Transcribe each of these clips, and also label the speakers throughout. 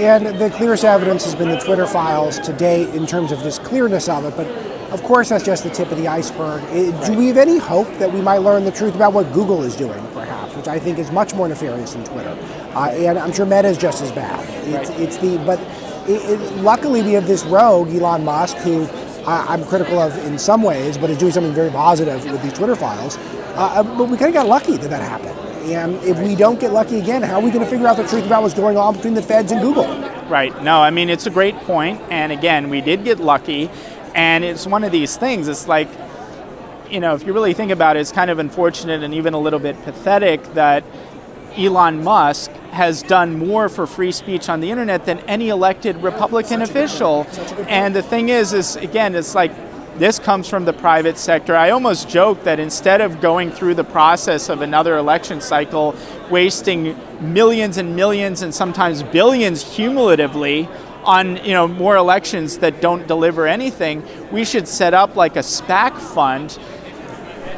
Speaker 1: And the clearest evidence has been the Twitter files to date in terms of just clearness of it. But of course, that's just the tip of the iceberg. Do we have any hope that we might learn the truth about what Google is doing, perhaps, which I think is much more nefarious than Twitter? And I'm sure Meta is just as bad. Luckily, we have this rogue, Elon Musk, who I'm critical of in some ways, but is doing something very positive with these Twitter files. But we kind of got lucky that happened. And if we don't get lucky again, how are we going to figure out the truth about what's going on between the feds and Google?
Speaker 2: Right. No, I mean, it's a great point. And again, we did get lucky. And it's one of these things. It's like, if you really think about it, it's kind of unfortunate and even a little bit pathetic that Elon Musk has done more for free speech on the internet than any elected Republican official. And the thing is again, it's like, this comes from the private sector. I almost joke that instead of going through the process of another election cycle, wasting millions and millions and sometimes billions cumulatively on more elections that don't deliver anything, we should set up like a SPAC fund,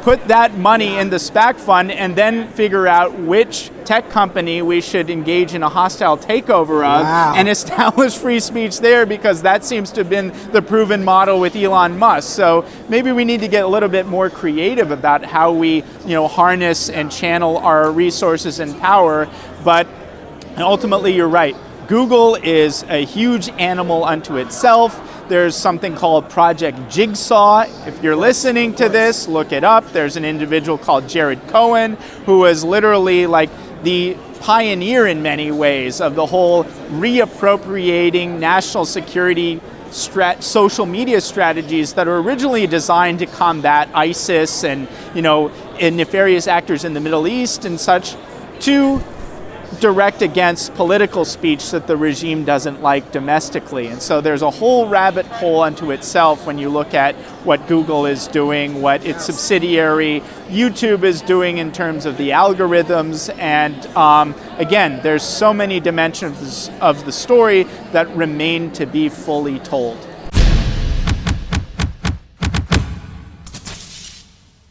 Speaker 2: put that money in the SPAC fund, and then figure out which tech company we should engage in a hostile takeover of.
Speaker 1: Wow. And
Speaker 2: establish free speech there, because that seems to have been the proven model with Elon Musk. So maybe we need to get a little bit more creative about how we harness and channel our resources and power. But ultimately, you're right. Google is a huge animal unto itself. There's something called Project Jigsaw. If you're listening to this, look it up. There's an individual called Jared Cohen, who is literally like the pioneer in many ways of the whole reappropriating national security social media strategies that are originally designed to combat ISIS and nefarious actors in the Middle East and such, to direct against political speech that the regime doesn't like domestically. And so there's a whole rabbit hole unto itself when you look at what Google is doing, what its subsidiary YouTube is doing in terms of the algorithms. And again, there's so many dimensions of the story that remain to be fully told.